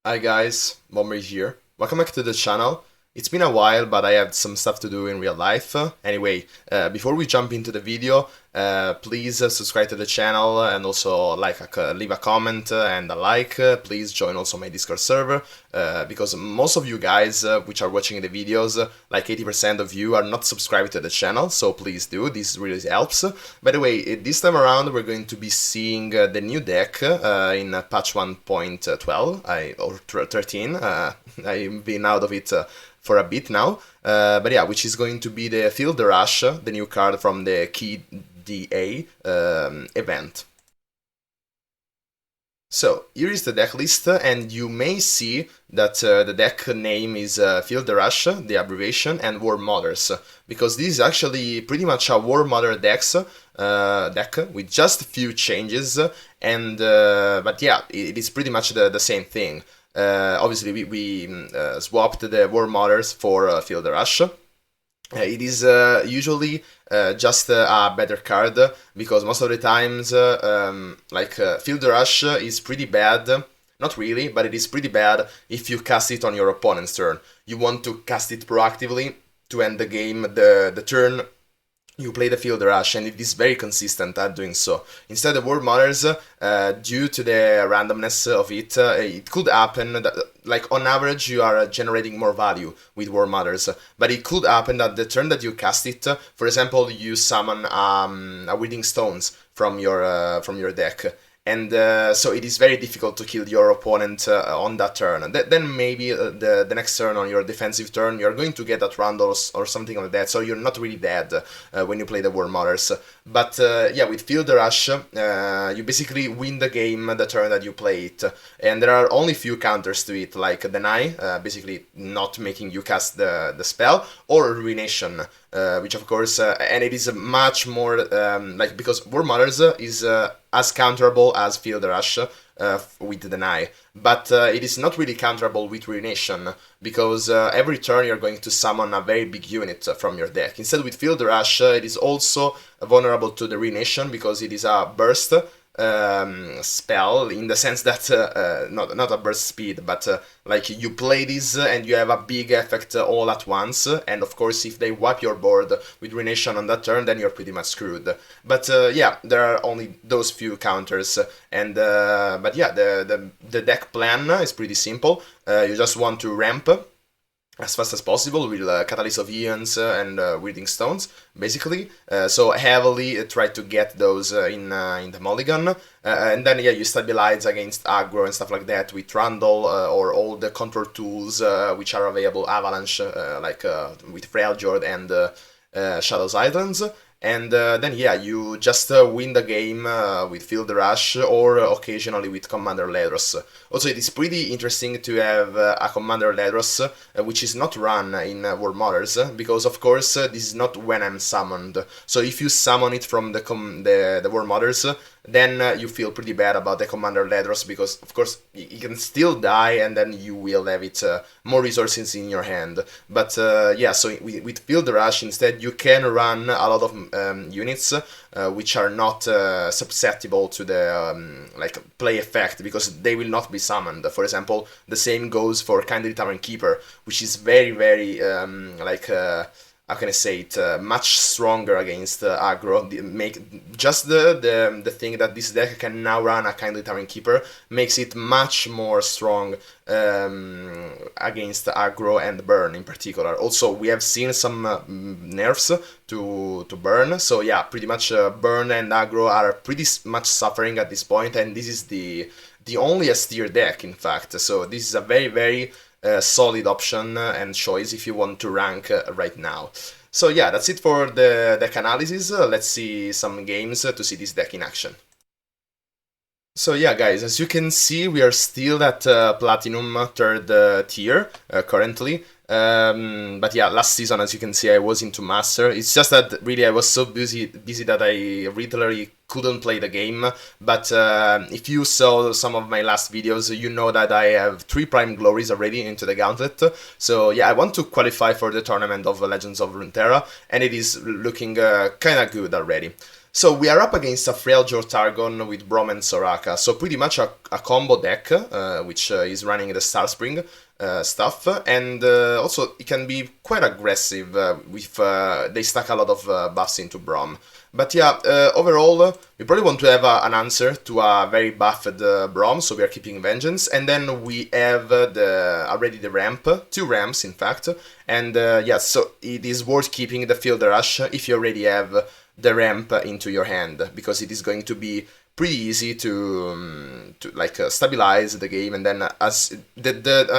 Hi guys, Bomber here. Welcome back to the channel. It's been a while, but I had some stuff to do in real life. Anyway, before we jump into the video, please subscribe to the channel and also leave a comment and a like. Please join also my Discord server, because most of you guys which are watching the videos, like 80% of you are not subscribed to the channel, so please do, this really helps. By the way, this time around we're going to be seeing the new deck in patch 1.12 or 13. I've been out of it for a bit now, but yeah, which is going to be the Field Rush, the new card from the Key DA event. So, here is the deck list, and you may see that the deck name is Field Rush, the abbreviation, and Warmothers, because this is actually pretty much a Warmother deck with just a few changes, and but yeah, it is pretty much the same thing. Obviously, we swapped the Warmothers for Field Rush. It is usually just a better card, because most of the times, Field Rush is pretty bad. Not really, but it is pretty bad if you cast it on your opponent's turn. You want to cast it proactively to end the game the turn you play the Field Rush, and it is very consistent at doing so. Instead of Warmothers, due to the randomness of it, it could happen that, like, on average, you are generating more value with Warmothers, but it could happen that the turn that you cast it, for example, you summon a Withering Stones from your deck, and so it is very difficult to kill your opponent on that turn. Then maybe the next turn, on your defensive turn, you're going to get that random or something like that, so you're not really dead when you play the Warmothers. But yeah, with Field Rush, you basically win the game the turn that you play it, and there are only few counters to it, like Deny, basically not making you cast the spell, or Ruination, which of course, and it is much more, because Warmothers is as counterable as Field Rush with Deny, but it is not really counterable with Ruination, because every turn you're going to summon a very big unit from your deck. Instead, with Field Rush, it is also vulnerable to the Ruination, because it is a burst spell, in the sense that not a burst speed, but like you play this and you have a big effect all at once, and of course if they wipe your board with Ruination on that turn, then you're pretty much screwed. But yeah, there are only those few counters, and but yeah, the deck plan is pretty simple. You just want to ramp as fast as possible with Catalyst of Eons and Withering Stones, basically. So heavily try to get those in the mulligan, and then yeah, you stabilize against aggro and stuff like that with Randall or all the control tools which are available, Avalanche, with Freljord and Shadow's Islands. And then yeah, you just win the game with Field Rush, or occasionally with Commander Ledros. Also, it is pretty interesting to have a Commander Ledros which is not run in Warmothers, because of course this is not when I'm summoned. So if you summon it from the Warmothers, then you feel pretty bad about the Commander Ledros, because of course you can still die, and then you will have it more resources in your hand. But yeah, so with Field Rush instead, you can run a lot of units which are not susceptible to the play effect, because they will not be summoned. For example, the same goes for Kindly Tavern Keeper, which is very how can I say it, much stronger against aggro. Just the thing that this deck can now run a Kindly Tavern Keeper makes it much more strong against aggro and burn in particular. Also, we have seen some nerfs to burn, so yeah, pretty much burn and aggro are pretty much suffering at this point, and this is the only S-tier deck, in fact. So this is a very solid option and choice if you want to rank right now. So yeah, that's it for the deck analysis. Let's see some games to see this deck in action. So yeah, guys, as you can see, we are still at Platinum 3rd tier currently. But yeah, last season, as you can see, I was into Master. It's just that really I was so busy that I literally couldn't play the game. But if you saw some of my last videos, you know that I have 3 Prime Glories already into the Gauntlet. So yeah, I want to qualify for the tournament of Legends of Runeterra, and it is looking kinda good already. So we are up against a Frail Targon with Braum and Soraka, so pretty much a combo deck, which is running the Star Spring stuff, and also it can be quite aggressive if they stack a lot of buffs into Braum. But yeah, overall, we probably want to have an answer to a very buffed Braum, so we are keeping Vengeance, and then we have already the ramp, 2 ramps in fact, and yeah, so it is worth keeping the Field Rush if you already have the ramp into your hand, because it is going to be pretty easy to like stabilize the game, and then as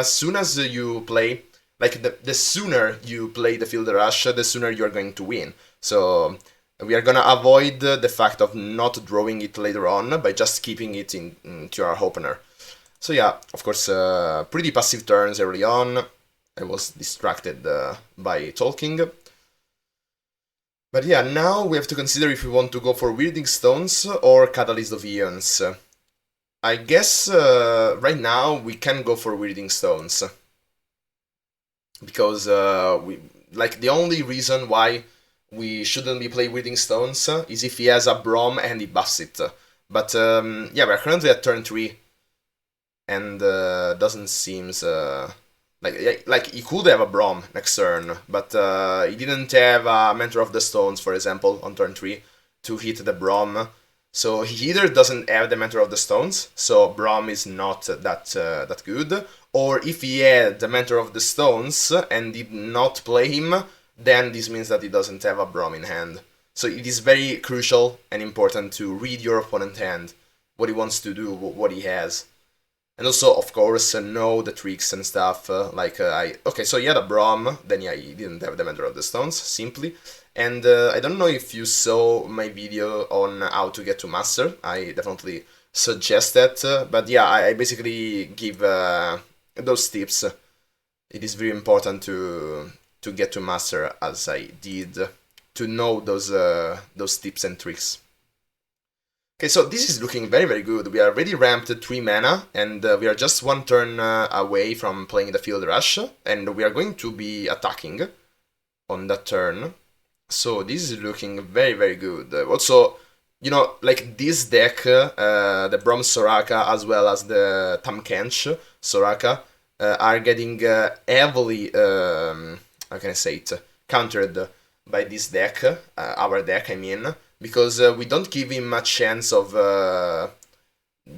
soon as you play, like the sooner you play the Field Rush, the sooner you're going to win. So we are gonna avoid the fact of not drawing it later on by just keeping it into our opener. So yeah, of course, pretty passive turns early on. I was distracted by talking. But yeah, now we have to consider if we want to go for Weirding Stones or Catalyst of Eons. I guess right now we can go for Weirding Stones. Because the only reason why we shouldn't be playing Weirding Stones is if he has a Braum and he buffs it. But yeah, we're currently at turn 3. And doesn't seem... Like he could have a Braum next turn, but he didn't have a Mentor of the Stones, for example, on turn 3 to hit the Braum. So he either doesn't have the Mentor of the Stones, so Braum is not that good, or if he had the Mentor of the Stones and did not play him, then this means that he doesn't have a Braum in hand. So it is very crucial and important to read your opponent's hand, what he wants to do, what he has. And also, of course, know the tricks and stuff, okay, so he had a Braum, then yeah, he didn't have the Mentor of the Stones, simply. And I don't know if you saw my video on how to get to Master, I definitely suggest that, but yeah, I basically give those tips. It is very important to get to Master, as I did, to know those tips and tricks. Okay, so this is looking very, very good. We are already ramped 3 mana, and we are just 1 turn away from playing the Field Rush, and we are going to be attacking on that turn. So this is looking very, very good. Also, you know, like this deck, the Braum Soraka as well as the Tamkench Soraka are getting heavily, how can I say it, countered by this deck, our deck I mean, because we don't give him a chance of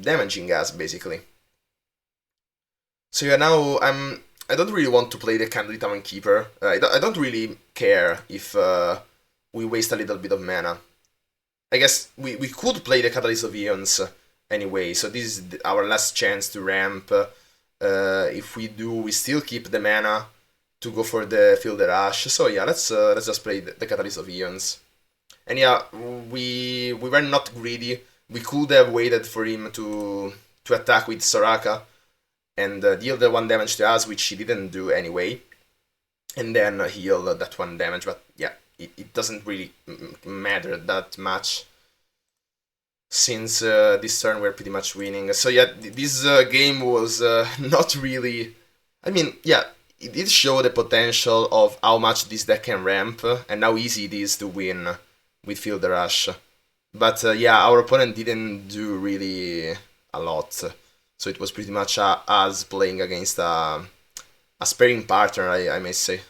damaging us, basically. So yeah, now I don't really want to play the Candlelit Town Keeper. I don't really care if we waste a little bit of mana. I guess we could play the Catalyst of Eons anyway, so this is our last chance to ramp. If we do, we still keep the mana to go for the Field Rush. So yeah, let's just play the Catalyst of Eons. And yeah, we were not greedy. We could have waited for him to attack with Soraka and deal the 1 damage to us, which he didn't do anyway, and then heal that 1 damage. But yeah, it doesn't really matter that much, since this turn we're pretty much winning. So yeah, this game was not really... I mean, yeah, it did show the potential of how much this deck can ramp and how easy it is to win with Field Rush. But yeah, our opponent didn't do really a lot. So it was pretty much us playing against a sparring partner, I may say.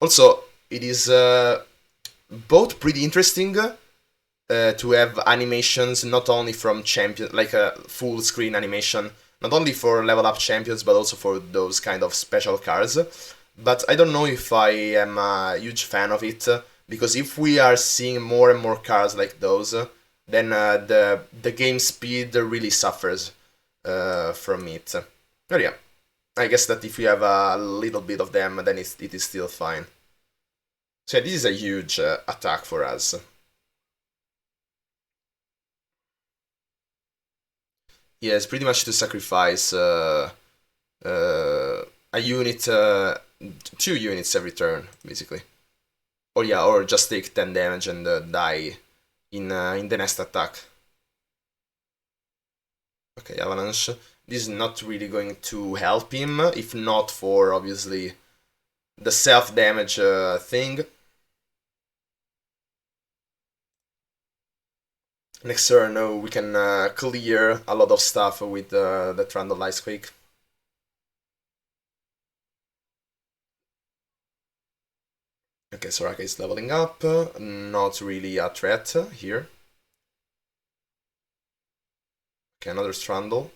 Also, it is both pretty interesting to have animations not only from champions, like a full screen animation, not only for level up champions, but also for those kind of special cards. But I don't know if I am a huge fan of it, because if we are seeing more and more cards like those, then the game speed really suffers from it. But yeah, I guess that if we have a little bit of them, then it is still fine. So yeah, this is a huge attack for us. Yeah, it's pretty much to sacrifice a unit, 2 units every turn, basically. Or yeah, or just take 10 damage and die in the next attack. Okay, Avalanche. This is not really going to help him, if not for, obviously, the self-damage thing. Next turn, we can clear a lot of stuff with the Trundle Ice Quake. Okay, Soraka is leveling up, not really a threat here. Okay, another Trundle.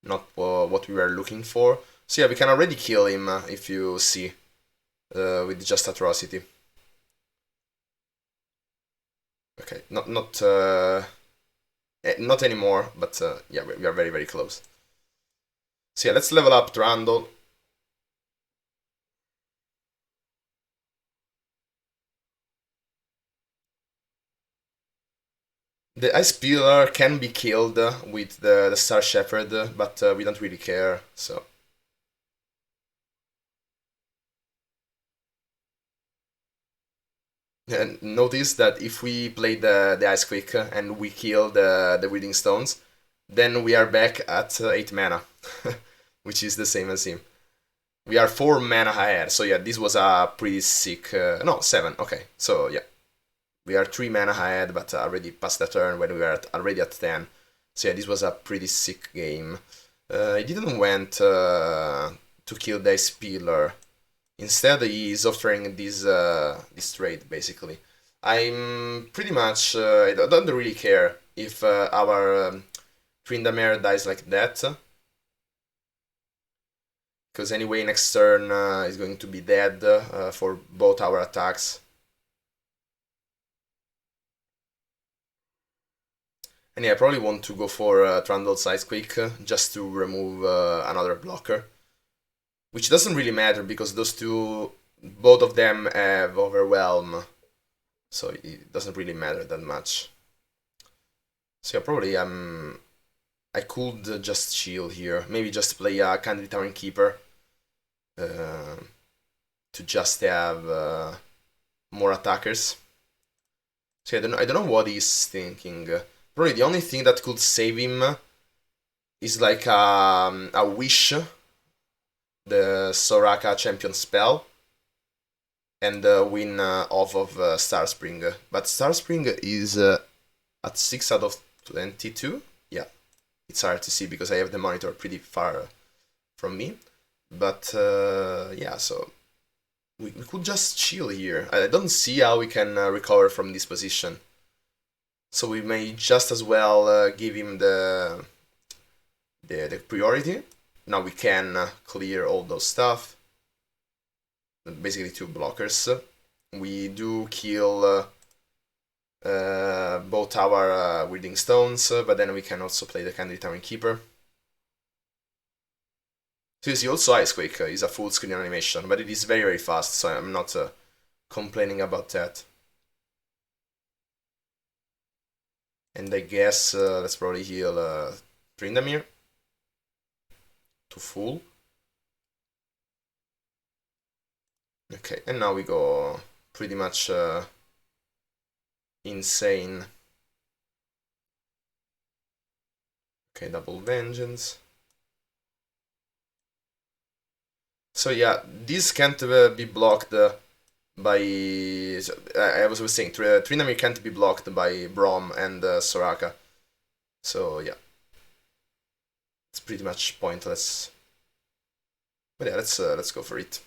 Not what we were looking for. So yeah, we can already kill him if you see, with just Atrocity. Okay, not anymore, but yeah, we are very, very close. So yeah, let's level up Trundle. The Ice Pillar can be killed with the Star Shepherd, but we don't really care, so... And notice that if we play the Ice Quick and we kill the Wielding Stones, then we are back at 8 mana, which is the same as him. We are 4 mana ahead, so yeah, this was a pretty sick... no, 7, okay, so yeah. We are 3 mana ahead, but already past the turn when we were already at 10. So yeah, this was a pretty sick game. I didn't went to kill the Ice Pillar. Instead, he is offering this trade, basically. I'm pretty much... I don't really care if our Tryndamere dies like that. Because anyway, next turn is going to be dead for both our attacks. And yeah, I probably want to go for Trundle's Ice Quick just to remove another blocker. Which doesn't really matter because those two, both of them have Overwhelm. So it doesn't really matter that much. So yeah, probably I could just chill here. Maybe just play a Candid Town Keeper. To just have more attackers. So I don't know what he's thinking. Probably the only thing that could save him is like a wish, the Soraka champion spell, and win off of Starspring. But Starspring is at 6 out of 22. Yeah, it's hard to see because I have the monitor pretty far from me. But yeah, so we could just chill here. I don't see how we can recover from this position. So we may just as well give him the priority. Now we can clear all those stuff. Basically 2 blockers. We do kill both our Wielding Stones, but then we can also play the Candid Town Keeper. So you see, also Ice Quake is a full screen animation, but it is very, very fast, so I'm not complaining about that. And I guess let's probably heal Tryndamere to full. Okay, and now we go pretty much insane. Okay, double vengeance. So yeah, this can't be blocked by... I was saying, Tryndamere can't be blocked by Braum and Soraka. So yeah, it's pretty much pointless. But yeah, let's go for it.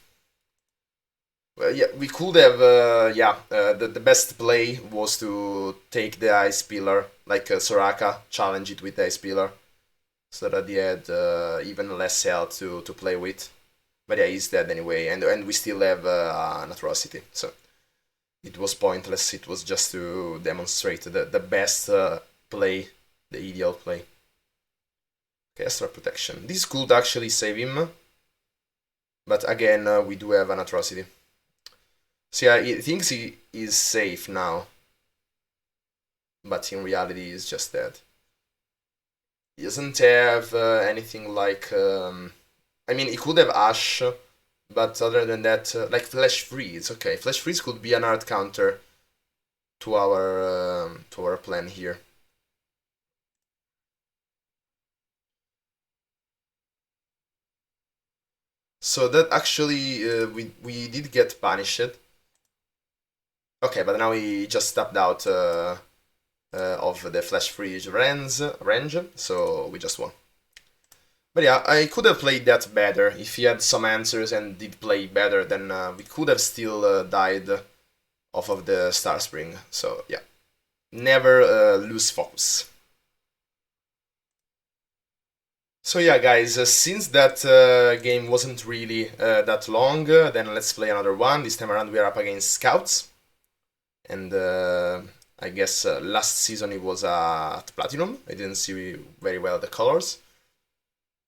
Well, yeah, we could have, the best play was to take the Ice Pillar, like Soraka, challenge it with the Ice Pillar, so that he had even less health to play with. But yeah, he's dead anyway, and we still have an Atrocity, so it was pointless. It was just to demonstrate the best play, the ideal play. Okay, Astral Protection. This could actually save him, but again, we do have an Atrocity. So yeah, he thinks he is safe now, but in reality he's just dead. He doesn't have anything like... I mean, he could have Ash, but other than that, like Flash Freeze, okay. Flash Freeze could be an hard counter to our plan here. So that actually, we did get punished. Okay, but now he just tapped out of the Flash Freeze range, so we just won. But yeah, I could have played that better. If he had some answers and did play better, then we could have still died off of the Star Spring. So yeah, never lose focus. So yeah, guys, since that game wasn't really that long, then let's play another one. This time around we are up against Scouts. And I guess last season it was at Platinum. I didn't see very well the colors.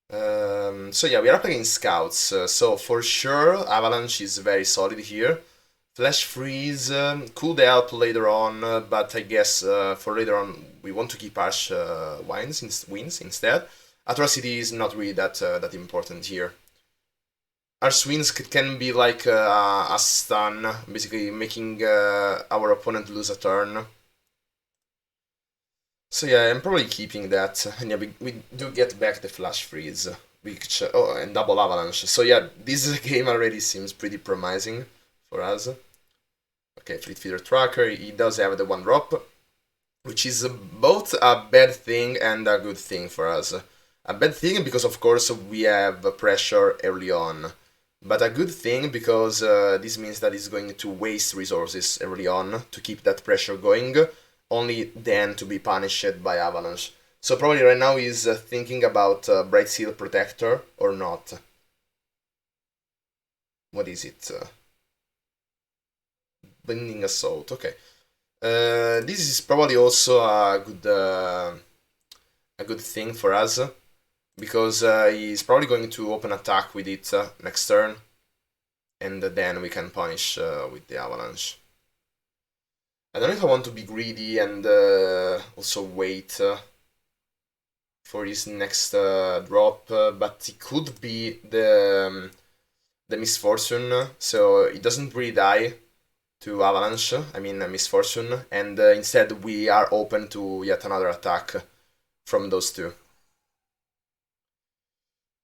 So yeah, we are up against Scouts. So for sure, Avalanche is very solid here. Flash Freeze could help later on, but I guess for later on we want to keep Harsh wins instead. Atrocity is not really that important here. Harsh wins can be like a stun, basically making our opponent lose a turn. So yeah, I'm probably keeping that, and yeah, we do get back the Flash Freeze, which, and double Avalanche. So yeah, this game already seems pretty promising for us. Okay, Fleet Feeder Tracker, he does have the 1-drop, which is both a bad thing and a good thing for us. A bad thing because of course we have pressure early on, but a good thing because this means that it's going to waste resources early on to keep that pressure going, only then to be punished by Avalanche. So probably right now he's thinking about Bright Seal Protector or not. What is it? Bending Assault, okay. This is probably also a good thing for us, because he's probably going to open attack with it next turn, and then we can punish with the Avalanche. I don't know if I want to be greedy and also wait for his next drop, but it could be the Misfortune, so it doesn't really die to Avalanche, I mean Misfortune, and instead we are open to yet another attack from those two.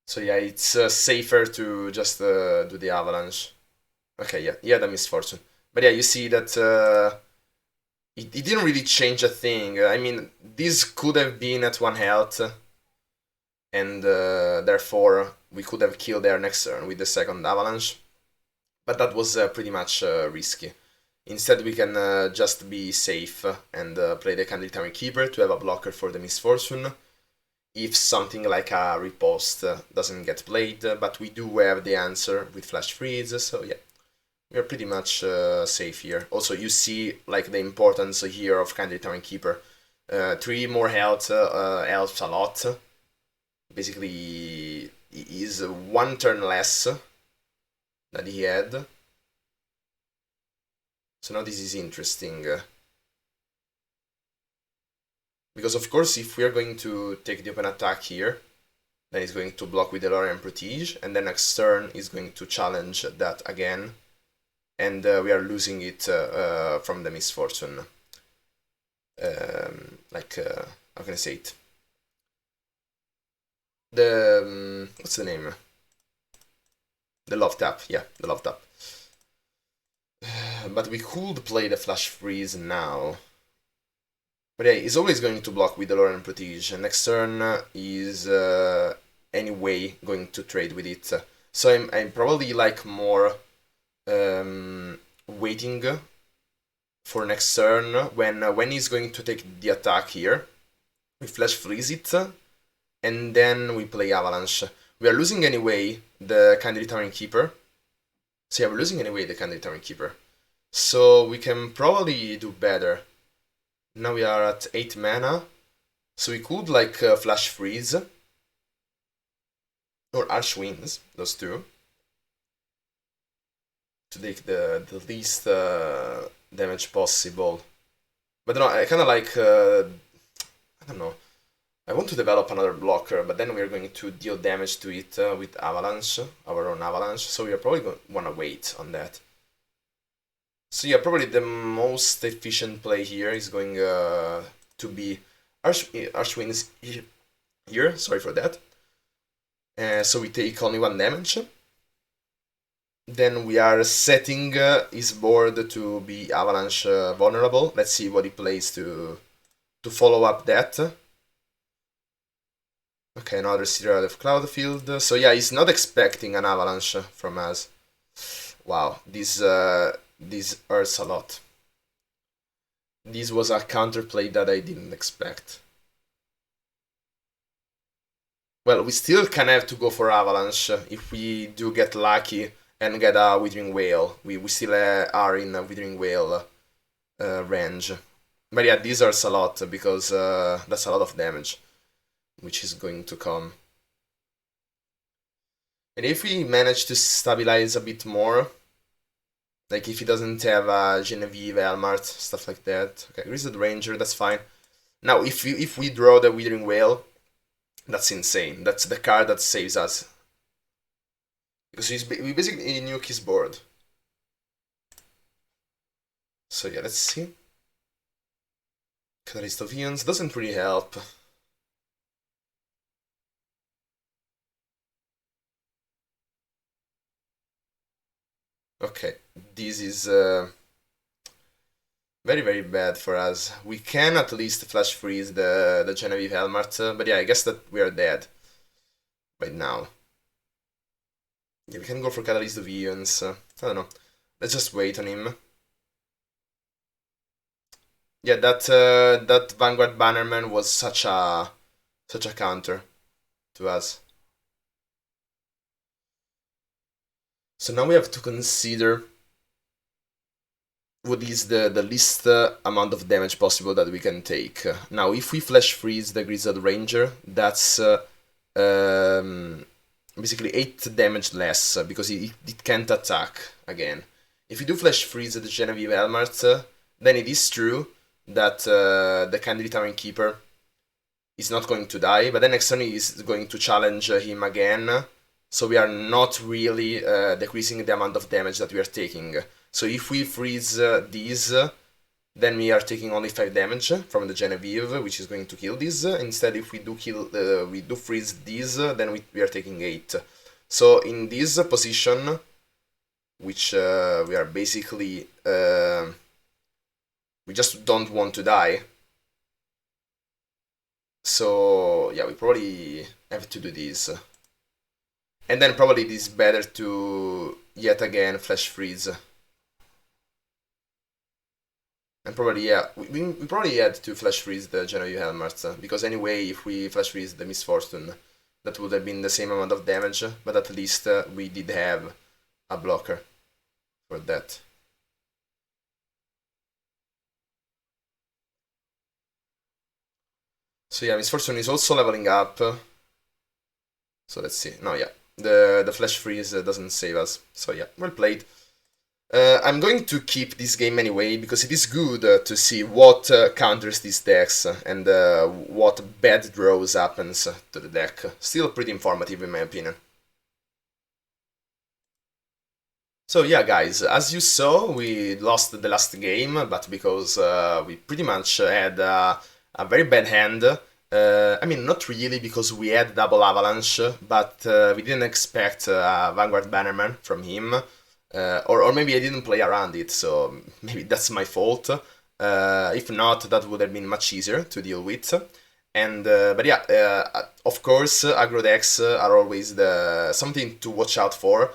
So yeah, it's safer to just do the Avalanche. Okay, yeah, the Misfortune. But yeah, you see that it didn't really change a thing. I mean, this could have been at 1 health, and therefore we could have killed their next turn with the second Avalanche. But that was pretty much risky. Instead, we can just be safe and play the Candleatory Keeper to have a blocker for the Misfortune, if something like a Riposte doesn't get played, but we do have the answer with Flash Freeze, so yeah, we are pretty much safe here. Also, you see like the importance here of Candleatory Keeper. 3 more health helps a lot. Basically, he is 1 turn less that he had. So now this is interesting. Because of course, if we are going to take the open attack here, then he's going to block with the Lorien Prestige, and then next turn is going to challenge that again, and we are losing it from the Misfortune. How can I say it? The what's the name? The Love Tap, yeah, the Love Tap. But we could play the Flash Freeze now. But yeah, he's always going to block with the Lorien Prestige, and next turn is anyway going to trade with it. So I'm probably like more waiting for next turn when he's going to take the attack here. We Flash Freeze it, and then we play Avalanche. We are losing anyway the Candleatory Keeper. So yeah, we're losing anyway the Candleatory Keeper. So we can probably do better. Now we are at 8 mana, so we could like Flash Freeze or Harsh Winds, those two, to take the least damage possible. But no, I kind of like, I don't know, I want to develop another blocker, but then we're going to deal damage to it with Avalanche, our own Avalanche, so we are probably going to want to wait on that. So yeah, probably the most efficient play here is going to be Harsh Winds here, sorry for that. So we take only 1 damage. Then we are setting his board to be Avalanche vulnerable. Let's see what he plays to to follow up that. Okay, another serial of cloud field. So yeah, he's not expecting an avalanche from us. Wow, this hurts a lot. This was a counterplay that I didn't expect. Well, we still can have to go for avalanche if we do get lucky and get a withering whale. We still are in a withering whale range. But yeah, this hurts a lot because that's a lot of damage which is going to come. And if we manage to stabilize a bit more, like if he doesn't have a Genevieve, Elmart, stuff like that. Okay, Grizzled Ranger, that's fine. Now, if we draw the Withering Whale, that's insane. That's the card that saves us. Because we basically nuke his board. So yeah, let's see. Catalyst of Eons doesn't really help. Okay, this is very, very bad for us. We can at least flash freeze the Genevieve Helmart, but yeah, I guess that we are dead right now. Yeah, we can go for Catalyst of Eons. I don't know. Let's just wait on him. Yeah, that Vanguard Bannerman was such a counter to us. So now we have to consider what is the least amount of damage possible that we can take. Now, if we flash freeze the Grizzled Ranger, that's basically 8 damage less, because it can't attack again. If you do flash freeze the Genevieve Elmart, then it is true that the Kindly Tavern Keeper is not going to die, but then next turn he is going to challenge him again, so we are not really decreasing the amount of damage that we are taking. So if we freeze these, then we are taking only 5 damage from the Genevieve, which is going to kill this. Instead, if we do freeze these, then we are taking 8. So in this position, which we are basically we just don't want to die. So yeah, we probably have to do this. And then probably it is better to yet again flash freeze. And probably, yeah, we probably had to flash freeze the Genevieve Helmart, because anyway, if we flash freeze the Misfortune, that would have been the same amount of damage, but at least we did have a blocker for that. So yeah, Misfortune is also leveling up. So let's see. No, yeah, the flash freeze doesn't save us. So yeah, well played. I'm going to keep this game anyway, because it is good to see what counters these decks and what bad draws happens to the deck. Still pretty informative in my opinion. So yeah guys, as you saw, we lost the last game, but because we pretty much had a very bad hand. I mean, not really, because we had double avalanche, but we didn't expect Vanguard Bannerman from him. Or maybe I didn't play around it, so maybe that's my fault. If not, that would have been much easier to deal with. And but yeah, of course, aggro decks are always something to watch out for.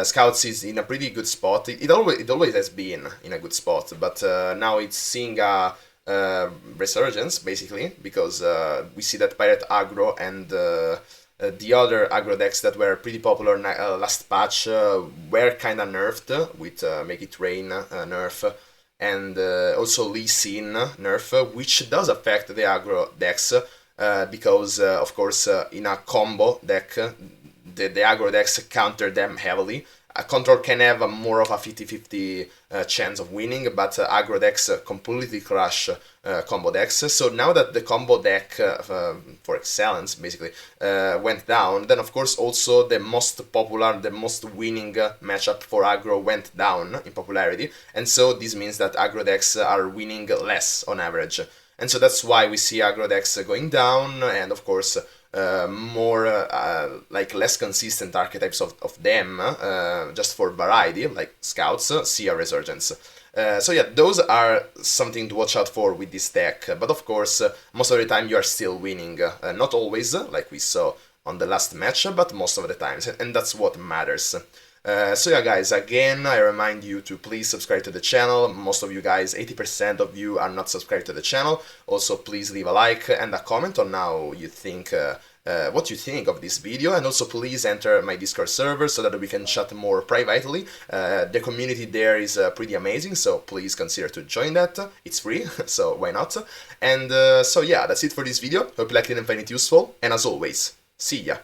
Scouts is in a pretty good spot. It always has been in a good spot, but now it's seeing a resurgence basically, because we see that Pirate aggro and the other aggro decks that were pretty popular last patch were kinda nerfed with Make It Rain nerf, and also Lee Sin nerf, which does affect the aggro decks, because of course in a combo deck the aggro decks counter them heavily. Control can have more of a 50-50 chance of winning, but aggro decks completely crush combo decks. So now that the combo deck, for excellence, basically, went down, then of course also the most popular, the most winning matchup for aggro went down in popularity, and so this means that aggro decks are winning less on average. And so that's why we see aggro decks going down, and of course more like less consistent archetypes of them, just for variety, like Scouts, see a resurgence. So yeah, those are something to watch out for with this deck, but of course, most of the time you are still winning. Not always, like we saw on the last match, but most of the times, and that's what matters. So yeah guys, again I remind you to please subscribe to the channel. Most of you guys, 80% of you, are not subscribed to the channel. Also please leave a like and a comment on how you think, what you think of this video, and also please enter my Discord server so that we can chat more privately. The community there is pretty amazing, so please consider to join that. It's free, so why not? And so yeah, that's it for this video. Hope you liked it and find it useful, and as always, see ya!